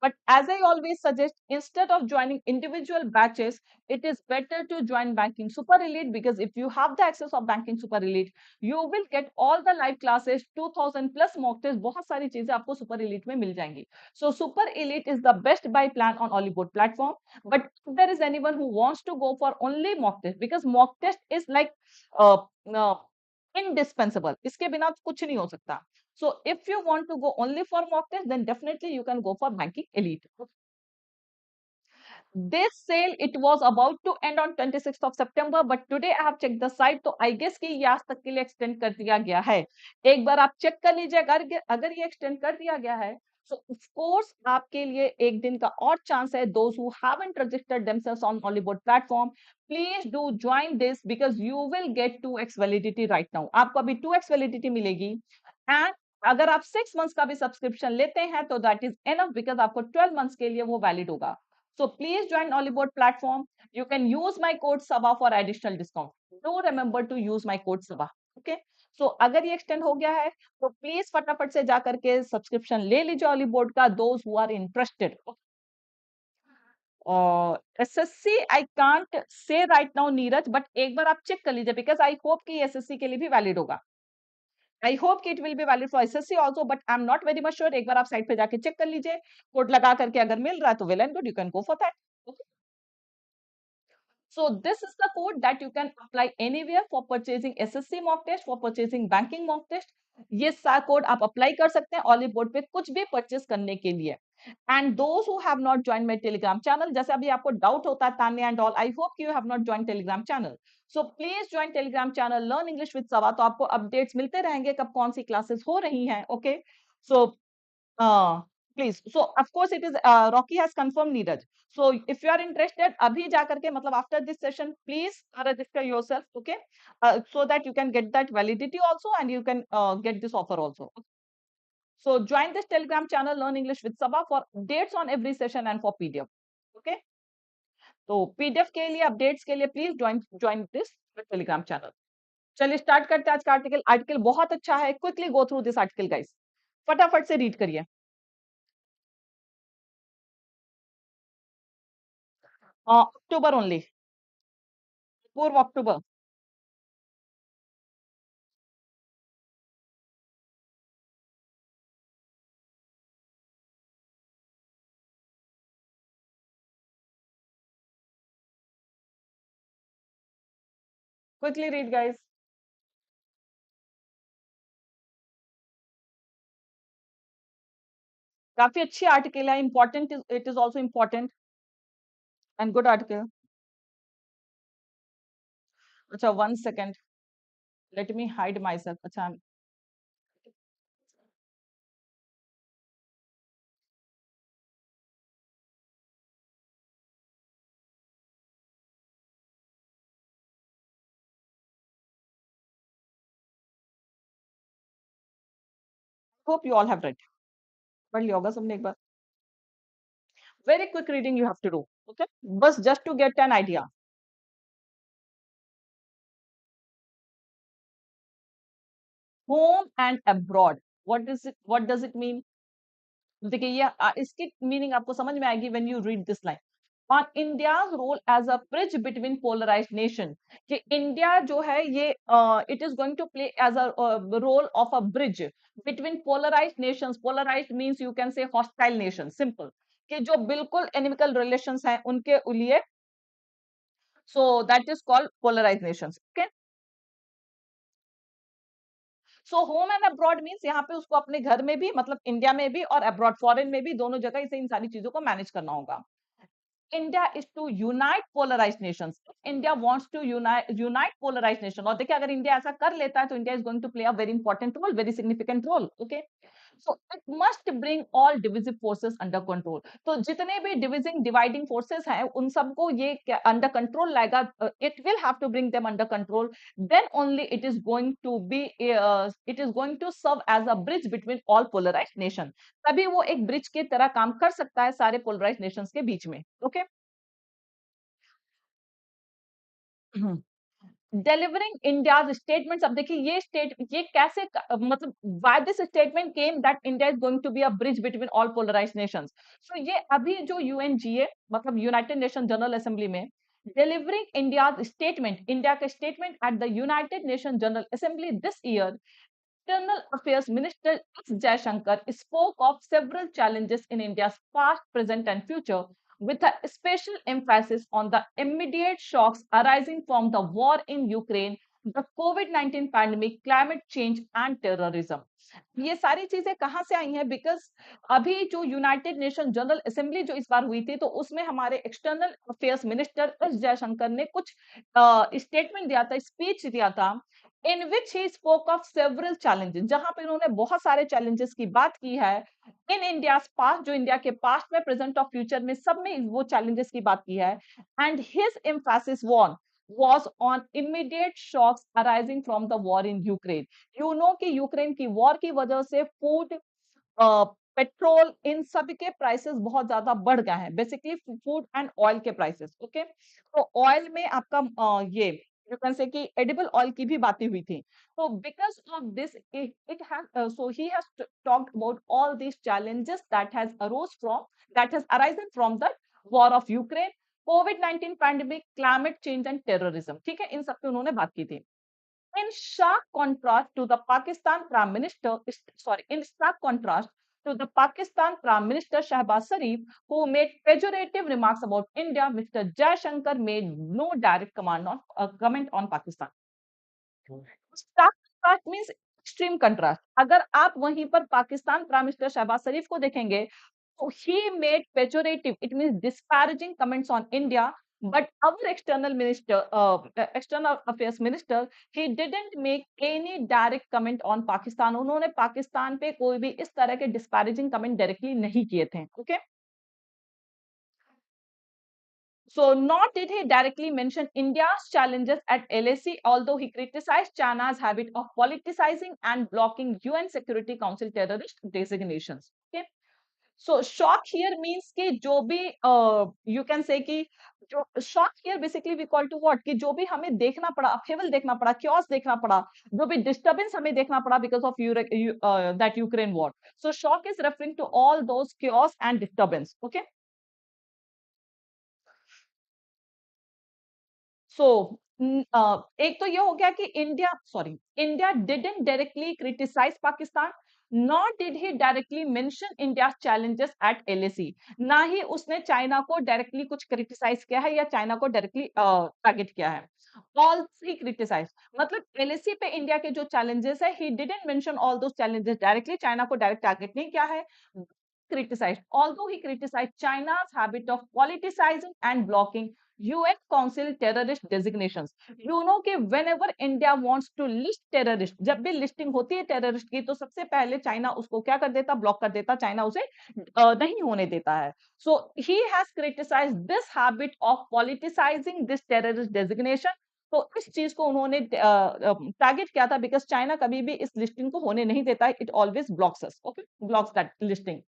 But as I always suggest, instead of joining individual batches, it is better to join Banking Super Elite, because if you have the access of Banking Super Elite, you will get all the live classes, 2000 plus mock tests, बहुत सारी चीजें आपको Super Elite में मिल जाएंगी. So Super Elite is the best buy plan on Oliveboard platform. But if there is anyone who wants to go for only mock test, because mock test is like uh, uh, indispensable. इसके बिना कुछ नहीं हो सकता. So if you want to go only for mock test, then definitely you can go for Banking Elite. This sale, it was about to end on 26th of September, but today I have checked the site, तो I guess कि ये आज तक के लिए extend कर दिया गया है. एक बार आप check कर लीजिए, अगर ये extend कर दिया गया है, so of course आपके लिए एक दिन का और chance है. Those who haven't registered themselves on Oliveboard platform, please do join this, because you will get 2x validity right now. आपको अभी 2x validity मिलेगी. And अगर आप 6 months का भी सब्सक्रिप्शन लेते हैं तो दैट इज एनफ, बिकॉज आपको 12 months के लिए वो वैलिड होगा. So please join Oliveboard platform. You can use my code SABA for additional discount. Do remember to use my code SABA. Okay. So अगर ये एक्सटेंड हो गया है तो प्लीज फटाफट से जाकर के सब्सक्रिप्शन ले लीजिए ऑलीबोर्ड का, those who are interested. SSC I can't say right now Neeraj, but एक बार आप चेक कर लीजिए बिकॉज आई होप कि एसएससी के लिए भी वैलिड होगा। आई होप कि it will be valid for SSC also, but I am not very much sure. एक बार आप साइट पे जाके चेक कर लीजिए, कोड लगा करके अगर मिल रहा है तो well and good, you can go for that. So this is the code that you can apply anywhere for purchasing SSC mock test, for purchasing banking mock test. ये सारा कोड आप अप्लाई कर सकते हैं ऑलिव बोर्ड पे कुछ भी purchase करने के लिए। And those who have not join my Telegram channel, जैसे अभी आपको डाउट होता है Tanya and all, I hope you have not join Telegram channel. So please join Telegram channel learn English with Saba, तो आपको अपडेट्स मिलते रहेंगे कब कौन सी क्लासेस हो रही हैं। Okay, so please, so of course it is Rocky has confirm Neeraj. So if you are interested, अभी जा करके मतलब after this session, please register yourself, okay? So that you can get that validity also and you can get this offer also. So join this Telegram channel, Learn English with Saba, for updates on every session and for PDF. Okay? तो PDF के लिए updates के लिए please join this Telegram channel. चलिए start करते हैं आज का आर्टिकल। आर्टिकल बहुत अच्छा है, quickly go through this article guys, फटाफट से रीड करिए। अक्टूबर ओनली, पूर्व अक्टूबर। Quickly read guys. काफी अच्छी आर्टिकल है, important, it is also important and good article. अच्छा 1 second, let me hide myself. अच्छा, hope you all have read, पढ़ लिया होगा सबने एक बार। Very quick reading you have to do, okay, बस just to get an idea. Home and abroad, what does it mean? देखिए ये इसकी मीनिंग आपको समझ में आएगी when you read this line. On India's role as a bridge between polarised nation, कि India जो है ये it is going to play as a role of a bridge between polarised nations. Polarised means you can say hostile nation, simple, कि जो बिल्कुल inimical relations हैं उनके लिए, so that is called polarised nations. Okay, so home and abroad means यहाँ पे उसको अपने घर में भी, मतलब इंडिया में भी और अब्रॉड फॉरेन में भी, दोनों जगह इसे इन सारी चीजों को मैनेज करना होगा। India is to unite polarized nations. India wants to unite polarized nation. और देखिए अगर इंडिया ऐसा कर लेता है तो India is going to play a very important role, very significant role. Okay. So it must bring all divisive forces under control. तो जितने भी dividing forces हैं उन सबको ये under control लाएगा. It will have to bring them under control. Then only it is going to be it is going to serve as a bridge between all polarized nations. तभी वो एक bridge की तरह काम कर सकता है सारे पोलराइज्ड नेशंस के बीच में। Okay, delivering India's statements। अब देखिए ये कैसे मतलब why this statement came that India is going to be a bridge between all polarized nations। so ये अभी जो UNGA मतलब यूनाइटेड नेशन जनरल असेंबली में delivering India's statement, इंडिया का statement at the United nation general assembly this year, External Affairs Minister S. Jaishankar spoke of several challenges in India's past, present, and future, with a special emphasis on the immediate shocks arising from the war in Ukraine, the COVID-19 pandemic, climate change, and terrorism। ये सारी चीजें कहाँ से आई हैं? Because अभी जो United nation general assembly जो इस बार हुई थी, तो उसमें हमारे external affairs minister S Jaishankar ने कुछ स्टेटमेंट दिया था, स्पीच दिया था, in which he spoke of several challenges, जहां पे उन्होंने बहुत सारे चैलेंजेस की बात की है। इन इंडिया पास्ट, जो इंडिया के पास्ट में, प्रेजेंट और फ्यूचर में, सब में वो चैलेंजेस की बात की है। And his emphasis was on immediate shocks arising from the war in Ukraine। You know कि यूक्रेन की वॉर की वजह से फूड, पेट्रोल, इन सब के प्राइसेस बहुत ज्यादा बढ़ गए हैं, बेसिकली फूड एंड ऑयल के प्राइसेस। ओके, तो ऑयल में आपका ये यू कैन से कि एडिबल ऑयल की भी बातें हुई थी. तो because of this it has so he has talked about all these challenges that has arisen from the war of Ukraine, covid pandemic, climate change and terrorism. ठीक है, इन सब पे उन्होंने बात की थी. In stark contrast to the Pakistan Prime Minister, in stark contrast to the Pakistan Prime Minister Shahbaz Sharif, who made pejorative remarks about India, Mr. Jaishankar made no direct comment on Pakistan. Stark contrast means extreme contrast. अगर आप वहीं पर Pakistan prime minister Shahbaz शरीफ को देखेंगे, so he made pejorative, it means disparaging comments on India, but our external affairs minister, he didn't make any direct comment on Pakistan. उन्होंने पाकिस्तान पे कोई भी इस तरह के disparaging comment directly नहीं किए थे. Okay? So, not did he directly mention India's challenges at LAC, although he criticized China's habit of politicizing and blocking UN Security Council terrorist designations. Okay? So shock here means कि जो भी you can say कि जो shock here basically we call to what कि जो भी हमें देखना पड़ा, upheaval देखना पड़ा, chaos देखना पड़ा, जो भी disturbance हमें देखना पड़ा because of that Ukraine war. So shock is referring to all those chaos and disturbance. Okay. सो एक तो ये हो गया कि India didn't directly criticise Pakistan, not did he directly mention India challenges at LAC, ना ही उसने चाइना को डायरेक्टली कुछ क्रिटिसाइज किया है या चाइना को डायरेक्टली टारगेट किया है. ऑल ही क्रिटिसाइज मतलब एलएसी पे इंडिया के जो चैलेंजेस है, he didn't mention all those challenges directly, China को डायरेक्ट टारगेट नहीं किया है. Criticized, although he criticized China's habit of politicizing and blocking UN Council terrorist designations. You know कि whenever India wants to list terrorist, जब भी listing होती है terrorist की, तो सबसे पहले चाइना उसको क्या कर देता, ब्लॉक कर देता, चाइना उसे नहीं होने देता है. So he has criticized this habit of politicizing this terrorist designation. तो इस चीज को उन्होंने टारगेट किया था, बिकॉज चाइना कभी भी इस लिस्टिंग को होने नहीं देता है. It always blocks us. Okay, blocks that listing.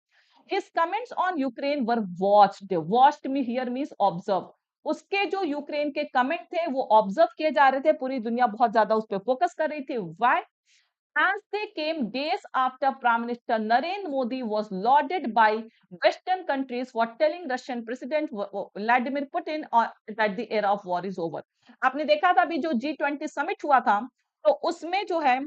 His comments on Ukraine were watched. Watched me here means observe. उसके जो यूक्रेन के कमेंट थे वो ऑब्जर्व किए जा रहे थे, पूरी दुनिया बहुत ज्यादा उस पर फोकस कर रही थी. Why? As they came days after Prime Minister Narendra Modi was lauded by Western countries for telling Russian President Vladimir Putin that the era of war is over. आपने देखा था अभी जो G20 समिट हुआ था, तो उसमें जो है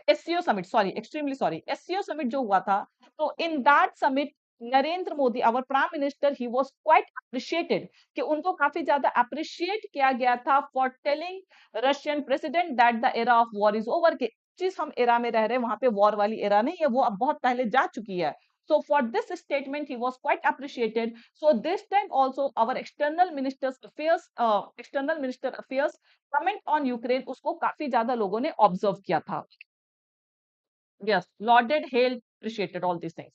SCO summit, extremely sorry, SCO summit जो हुआ था, तो in that summit Narendra Modi, our prime minister, he was quite appreciated, कि उनको काफी ज्यादा अप्रिशिएट किया गया था for telling Russian president that the era of war is over, के जिस हम एरा में रह रहे हैं वहां पे वॉर वाली एरा नहीं है, वो अब बहुत पहले जा चुकी है. So for this statement he was quite appreciated. So this time also our external minister affairs comment on Ukraine, उसको काफी ज्यादा लोगों ने ऑब्जर्व किया था. Yes, lauded, hailed, appreciated, all these things.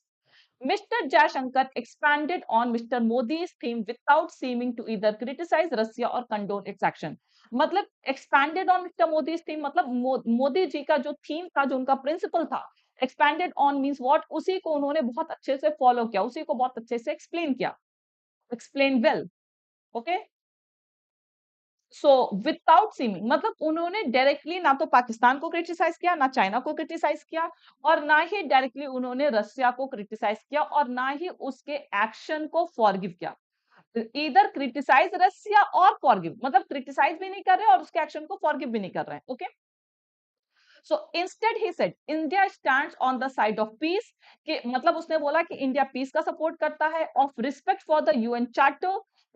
Mr. Jaishankar expanded on Mr. Modi's theme without seeming to either criticize Russia or condone its action. मतलब expanded on Mr. Modi's theme मतलब मोदी जी का जो थीम था, जो उनका principal था, expanded on means what, उसी को उन्होंने बहुत अच्छे से फॉलो किया, उसी को बहुत अच्छे से एक्सप्लेन किया, explain well. Okay. So without seeming मतलब उन्होंने डायरेक्टली ना तो पाकिस्तान को क्रिटिसाइज किया, ना चाइना को क्रिटिसाइज किया, और ना ही डायरेक्टली उन्होंने रशिया को क्रिटिसाइज किया, और ना ही उसके एक्शन को फॉरगिव किया. इधर क्रिटिसाइज रशिया और फॉरगिव, मतलब क्रिटिसाइज भी नहीं कर रहे और उसके एक्शन को फॉरगिव भी नहीं कर रहे हैं. Okay. So instead he said India stands on the side of peace, कि मतलब उसने बोला कि इंडिया पीस का सपोर्ट करता है, of respect for the UN Charter,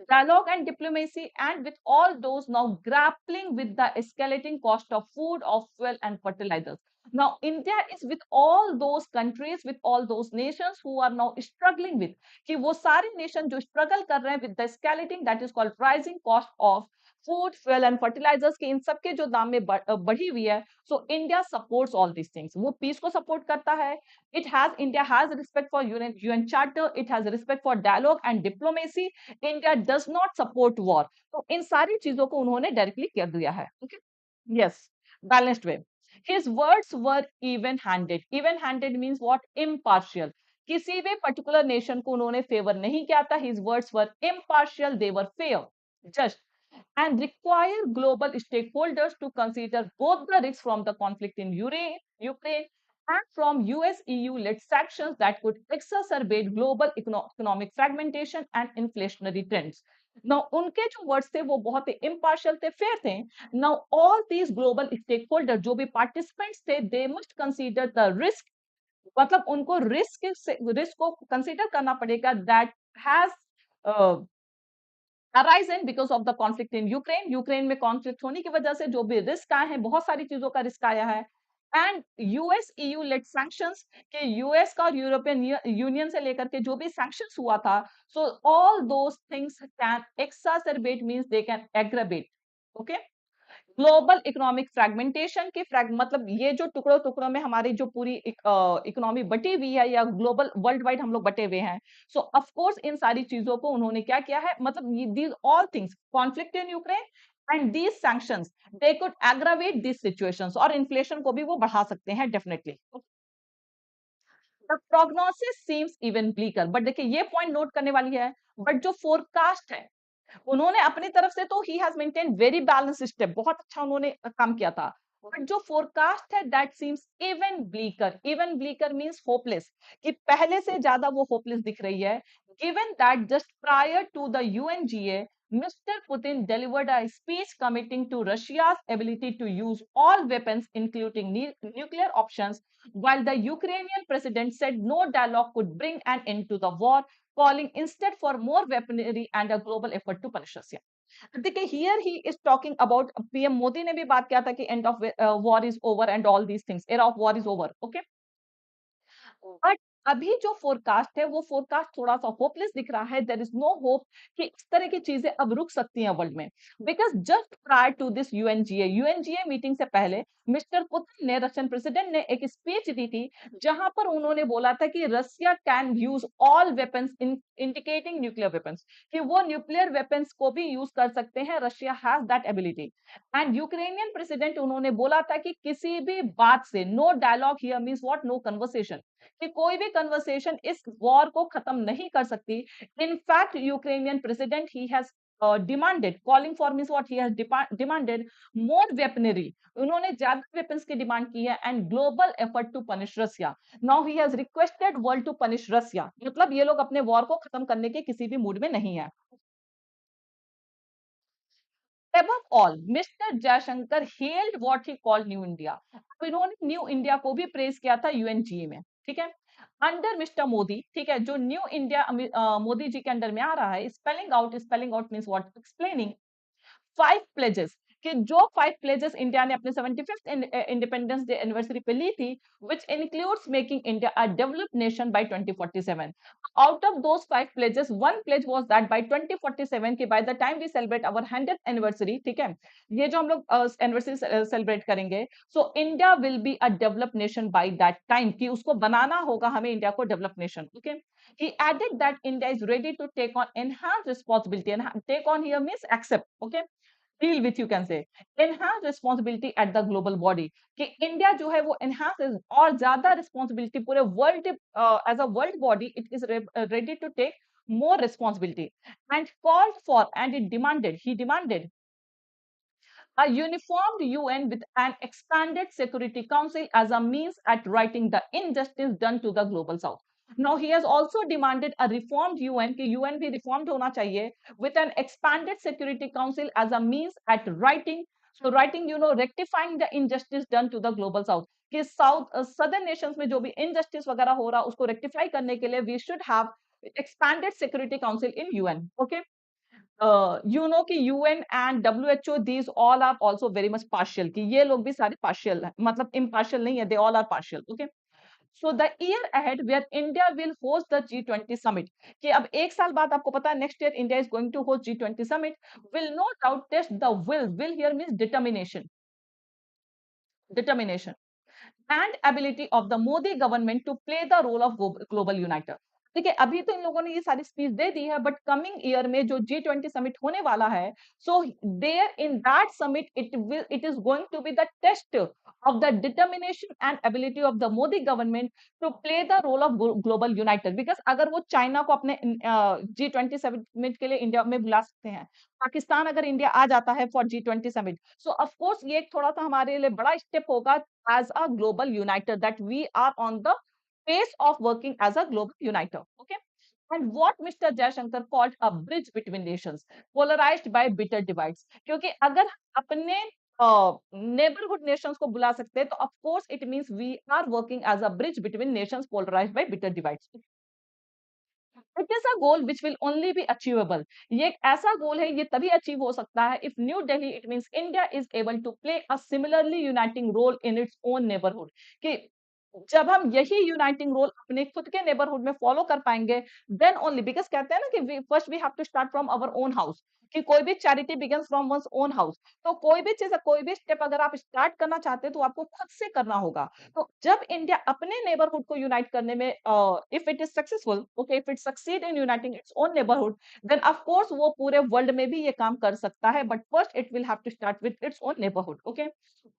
dialogue and diplomacy, and with all those now grappling with the escalating cost of food, of fuel and fertilizers. Now India is with all those countries, with all those nations who are now struggling with, कि वो सारे nation जो struggle कर रहे हैं with the escalating, that is called rising cost of food, fuel and fertilisers के, इन सब के जो दाम में बढ़ी हुई है. So India supports all this things, वो पीस को सपोर्ट करता है. India has respect for UN charter, it has respect for dialogue and diplomacy, India does not support war. तो इन सारी चीजों को उन्होंने डायरेक्टली कर दिया है. Okay. Yes, balanced way. His words were even-handed. Even-handed means what? Impartial. किसी भी पर्टिकुलर नेशन को उन्होंने फेवर नहीं किया था. His words were impartial, they were fair, just. and require global stakeholders to consider both the risks from the conflict in Ukraine and from US EU-led sanctions that could exacerbate global economic fragmentation and inflationary trends. Now, उनके जो words थे वो बहुत ही impartial थे, fair थे. Now, all these global stakeholders जो भी participants थे, they must consider the risk. मतलब उनको रिस्क को कंसीडर करना पड़ेगा that has uh, arisen because of the conflict in Ukraine. Ukraine में कॉन्फ्लिक्ट होने की वजह से जो भी रिस्क आए हैं, बहुत सारी चीजों का रिस्क आया है. And US EU led sanctions के यूएस का और यूरोपियन यूनियन से लेकर के जो भी सैंक्शंस हुआ था, so all those things can exacerbate means they can aggravate. Okay, global economic fragmentation के मतलब ये जो टुकड़ों टुकड़ों में हमारी जो पूरी इकोनॉमी बटी हुई है या ग्लोबल वर्ल्ड वाइड हम लोग बटे हुए हैं, सो ऑफ कोर्स इन सारी चीजों को उन्होंने क्या किया है, मतलब these all things, conflict in Ukraine and these sanctions, they could aggravate these situations, और इन्फ्लेशन को भी वो बढ़ा सकते हैं definitely. The prognosis seems even bleaker, but देखिए ये पॉइंट नोट करने वाली है, बट जो फोरकास्ट है उन्होंने अपनी तरफ से तो he has maintain very balance step, बहुत अच्छा उन्होंने काम किया था. बट जो फोरकास्ट है that seems even bleaker means hopeless, कि पहले से ज्यादा वो होपलेस दिख रही है. Given that just prior to the UNGA Mr. Putin delivered a speech committing to Russia's ability to use all weapons, including nuclear options, while the Ukrainian president said no dialogue could bring an end to the war, calling instead for more weaponry and a global effort to punish Russia. देखिए here he is talking about, PM Modi ने भी बात किया था कि end of war is over and all these things, era of war is over. Okay, but अभी जो forecast है वो फोरकास्ट थोड़ा सा होपलेस दिख रहा है. देयर इज नो होप कि इस तरह की चीजें अब रुक सकती हैं वर्ल्ड में, because just prior to this UNGA meeting से पहले मिस्टर पुतिन ने, रशियन प्रेसिडेंट ने एक स्पीच दी थी जहां पर उन्होंने बोला था कि Russia can use all weapons, indicating nuclear weapons, कि वो न्यूक्लियर वेपन्स को भी यूज कर सकते हैं, Russia has that ability. And Ukrainian president उन्होंने बोला था कि किसी भी बात से, no dialogue here means what, no conversation, कि कोई भी कन्वर्सेशन इस वॉर को खत्म नहीं कर सकती. In fact Ukrainian president he has demanded, calling for means what, he has demanded more weaponry, उन्होंने ज्यादा वेपन्स की डिमांड की है, and global effort to punish Russia. Now he has requested world to punish Russia, मतलब ये लोग अपने war को खत्म करने के किसी भी मूड में नहीं है. Above all, mister Jaishankar hailed what he called new India. अब इन्होंने न्यू इंडिया को भी प्रेज किया था यूएनजीए में. ठीक है, अंडर मिस्टर मोदी, ठीक है, जो न्यू इंडिया मोदी जी के अंडर में आ रहा है, spelling out means what, explaining 5 pledges, कि जो 5 प्लेजेस इंडिया ने अपने 75th इंडिपेंडेंस डे एनिवर्सरी पे ली थी, which includes making India a developed nation by 2047. Out of those 5 pledges, one pledge was that by 2047, कि by the time we celebrate our 100th anniversary, ठीक है, ये जो हम लोग एनिवर्सरी सेलिब्रेट करेंगे, so India will be a developed nation by that time, कि उसको बनाना होगा हमें इंडिया को develop nation. Okay, he added that India is ready to take on enhanced responsibility, and take on here means accept, okay, deal with, you can say, enhance responsibility at the global body, कि India जो है वो enhance और ज्यादा responsibility पूरे world, as a world body it is ready to take more responsibility, and called for, and he demanded a uniformed UN with an expanded Security Council as a means at righting the injustice done to the global south. Now he has also demanded a reformed UN, कि UN भी reformed होना चाहिए, with an expanded Security Council as a means at righting, so righting, you know, rectifying the injustice done to the global south, कि southern nations में जो भी injustice वगैरह हो रहा उसको rectify करने के लिए we should have expanded Security Council in UN. Okay, you know कि UN and WHO, these all are also very much partial, कि ये लोग भी सारे partial हैं, मतलब impartial नहीं है, they all are partial. Okay, so the year ahead where India will host the G20 summit, कि अब एक साल बाद आपको पता है next year India is going to host G20 summit, will no doubt test the will here means determination and ability of the Modi government to play the role of global uniter. देखिए अभी तो इन लोगों ने ये सारी speech दे दी है, but coming year में जो G20 समिट होने वाला है, so there in that summit it is going to be the test of the determination and ability of the Modi government to play the role of global uniter. Because अगर वो China को अपने G20 summit के लिए India में बुला सकते हैं, पाकिस्तान अगर इंडिया आ जाता है for G20 summit, so of course ये एक थोड़ा सा हमारे लिए बड़ा स्टेप होगा as a global uniter, that we are on the pace of working as a global uniter. Okay. And what Mr. Jaishankar called a bridge between nations, polarized by bitter divides. क्योंकि अगर अपने neighbourhood Nations को बुला सकते हैं, तो of course it means we are working as a bridge between nations polarised by bitter divides. It is a goal which will only be achievable. ये एक ऐसा गोल है, ये तभी अचीव हो सकता है if New Delhi, it means India is able to play a similarly uniting role in its own neighbourhood. कि जब हम यही यूनाइटिंग रोल अपने खुद के नेबरहुड में फॉलो कर पाएंगे, देन ओनली, बिकॉज कहते हैं ना कि first we have to start from our own house, कि कोई भी charity begins from one's own house. तो कोई भी चीज, कोई भी स्टेप अगर आप स्टार्ट करना चाहते हैं, तो आपको खुद से करना होगा। तो जब इंडिया अपने नेबरहुड को यूनाइट करने में, if it is successful, okay, if it succeed in uniting its own neighbourhood, then of course वो पूरे वर्ल्ड में भी ये काम कर सकता है, but first it will have to start with its own neighbourhood. Okay.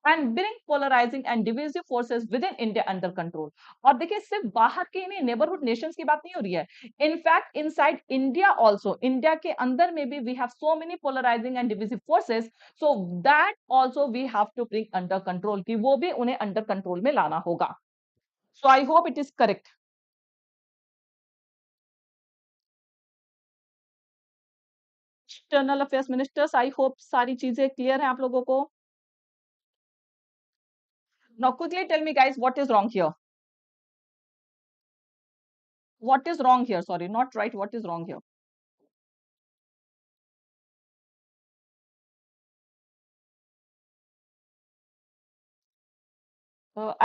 And bring polarising and divisive forces within India under control. और देखिए सिर्फ बाहर के नहीं, नेबरहुड नेशंस की बात नहीं हो रही है, in fact inside India also, India के अंदर में भी we have so many polarizing and divisive forces, so that also we have to bring under control, कि वो भी उन्हें अंडर कंट्रोल में लाना होगा। So I hope it is correct. External affairs ministers, I hope सारी चीजें क्लियर हैं आप लोगों को। Now quickly tell me guys, what is wrong here? What is wrong here? Sorry, not right. What is wrong here?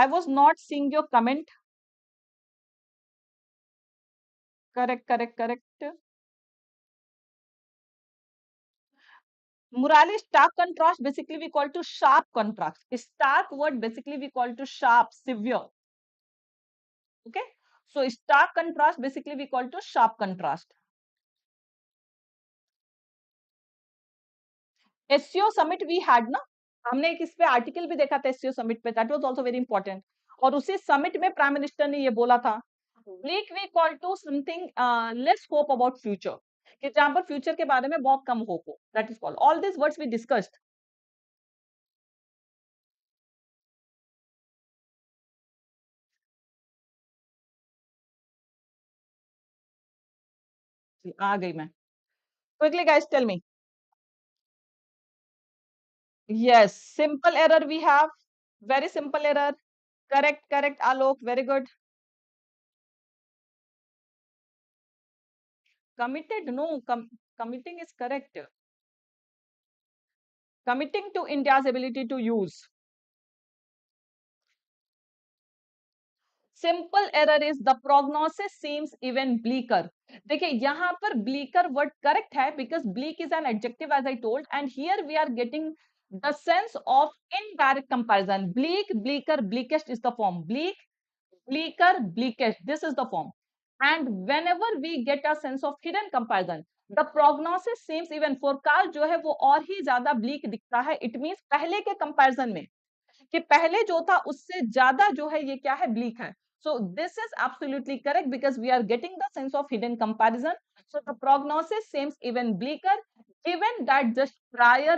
I was not seeing your comment. Correct, correct, correct. Murali, stark contrast basically we call to sharp contrast. Stark word basically we call to sharp, severe. Okay. So stark contrast basically we call to sharp contrast. SEO summit we had ना, हमने एक इस पे article भी देखा था SEO summit पे, that was also very important. और उसी summit में प्राइम मिनिस्टर ने ये बोला था, bleak we call to something less hope about future, कि जहां पर फ्यूचर के बारे में बहुत कम होप हो, that is called. All these words we discussed. आ गई मैं. Quickly guys tell me. Yes, simple error we have, very simple error. Correct, correct, Alok, very good. Committed, no, committing is correct. Committing to India's ability to use. Simple error is the prognosis seems even bleaker. देखिए यहाँ पर bleaker word correct है, because bleak is an adjective as I told, and here we are getting the sense of indirect comparison. Bleak, bleaker, bleakest is the form. Bleak, bleaker, bleakest, this is the form. And whenever we get a sense of hidden comparison, the prognosis seems even, forecast जो है वो और ही ज्यादा bleak दिखता है. It means पहले के comparison में, कि पहले जो था उससे ज्यादा जो है ये क्या है, ब्लीक है. So this is absolutely correct, because we are getting the sense of hidden comparison. So the prognosis seems even bleaker, given that just prior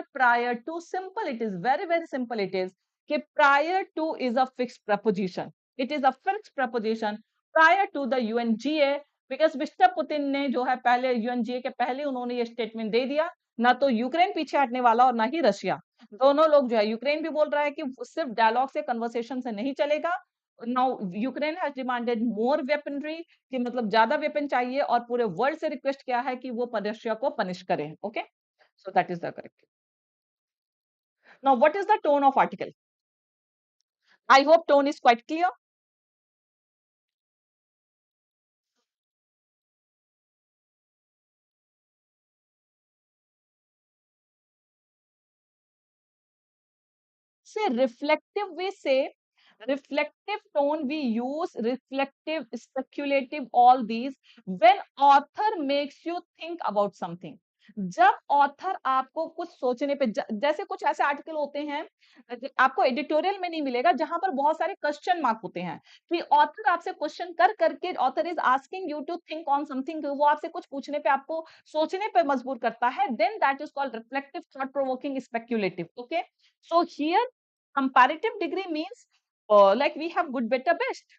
to, simple, it is very simple, it is कि prior to is a fixed preposition. It is a fixed preposition prior to the UNGA, because mister Putin ने जो है पहले UNGA के पहले उन्होंने ये statement दे दिया, ना तो यूक्रेन पीछे हटने वाला और ना ही रशिया. दोनों लोग जो है, यूक्रेन भी बोल रहा है कि सिर्फ डायलॉग से, कन्वर्सेशन से नहीं चलेगा. Now Ukraine has demanded more weaponry, कि मतलब ज्यादा वेपन चाहिए, और पूरे वर्ल्ड से रिक्वेस्ट किया है कि वो रशिया को पनिश करें. Okay, so that is the correct. Now what is the tone of article? I hope tone is quite clear. से रिफ्लेक्टिव वे से Reflective tone we use, reflective, speculative, all these when author makes you think about something. जब author आपको कुछ सोचने पे जैसे कुछ ऐसे आर्टिकल होते हैं आपको एडिटोरियल में नहीं मिलेगा जहां पर बहुत सारे क्वेश्चन मार्क होते हैं कि ऑथर आपसे क्वेश्चन कर करके author is asking you to think on something, वो आपसे कुछ पूछने पे आपको सोचने पे मजबूर करता है, then that is called reflective thought provoking speculative. Okay, so here comparative degree means like we have good, better, best.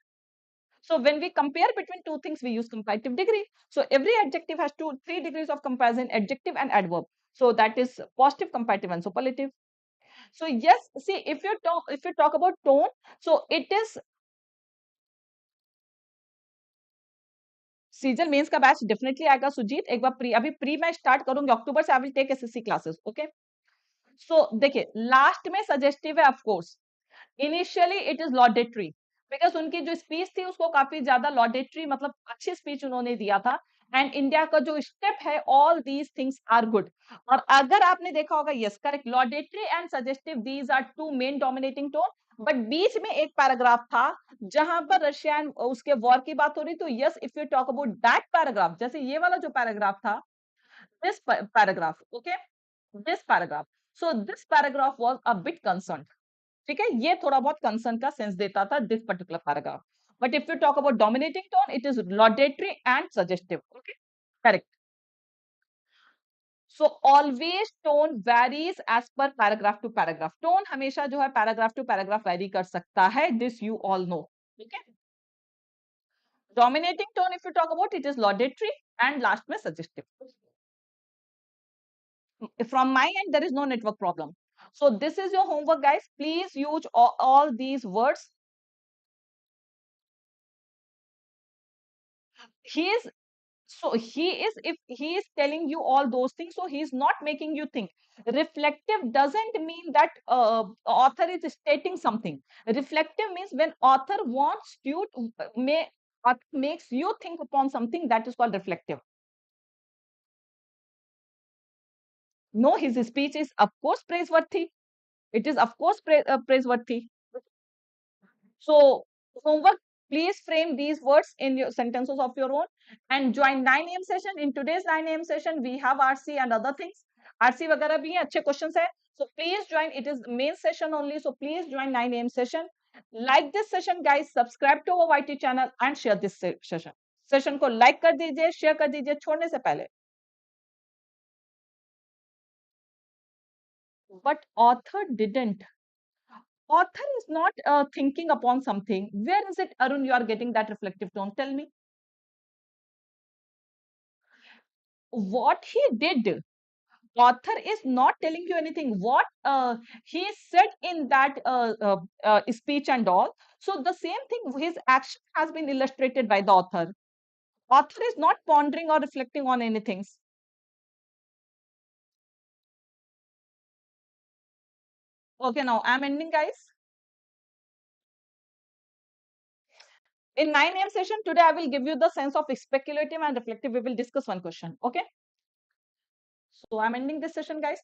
So when we compare between two things, we use comparative degree. So every adjective has three degrees of comparison: adjective and adverb. So that is positive, comparative, and superlative. So yes, see, if you talk about tone, so it is season mains का batch definitely आएगा सुजीत. एक बार अभी pre मैं start करूंगी October से. I will take SSC classes. Okay, so देखिए last में suggestive है of course. Initially it is laudatory because उनकी जो स्पीच थी उसको काफी ज्यादा लॉडेटरी मतलब अच्छी स्पीच उन्होंने दिया था. एंड इंडिया का जो स्टेप है all these things are good. और अगर आपने देखा होगा yes correct, laudatory and suggestive these are two main dominating tone. But बीच में एक पैराग्राफ था जहां पर रशिया एंड उसके वॉर की बात हो रही. तो yes if you talk about that paragraph, जैसे ये वाला जो पैराग्राफ था, this paragraph, okay, this paragraph, so this paragraph was a bit concern. ठीक है, ये थोड़ा बहुत कंसर्न का सेंस देता था this particular paragraph. But if you talk about dominating tone it is laudatory and suggestive. Okay, correct. So always tone varies as per paragraph to paragraph. Tone हमेशा जो है पैराग्राफ टू पैराग्राफ वेरी कर सकता है. This you all know. ठीक है, dominating tone if you talk about it is laudatory and last में suggestive. From my end there is no network problem. So this is your homework guys. Please use all these words. He is if he is telling you all those things, so he is not making you think. Reflective doesn't mean that author is stating something. Reflective means when author wants you to makes you think upon something, that is called reflective. No, his speech is of course praiseworthy. It is of course praiseworthy. So homework, please frame these words in your sentences of your own and join 9 a.m. session. In today's 9 a.m. session, we have RC and other things. RC वगैरह भी हैं, अच्छे questions हैं. So please join. It is main session only. So please join 9 a.m. session. Like this session, guys. Subscribe to our YT channel and share this session. Session को like कर दीजिए, share कर दीजिए छोड़ने से पहले. But author didn't. Author is not thinking upon something. Where is it, Arun, you are getting that reflective tone? Tell me. What he did, author is not telling you anything. What he said in that speech and all. So the same thing, his action has been illustrated by the author. Author is not pondering or reflecting on anything. Okay, now I'm ending, guys. In 9 a.m. session today, I will give you the sense of speculative and reflective. We will discuss one question. Okay. So I'm ending this session, guys.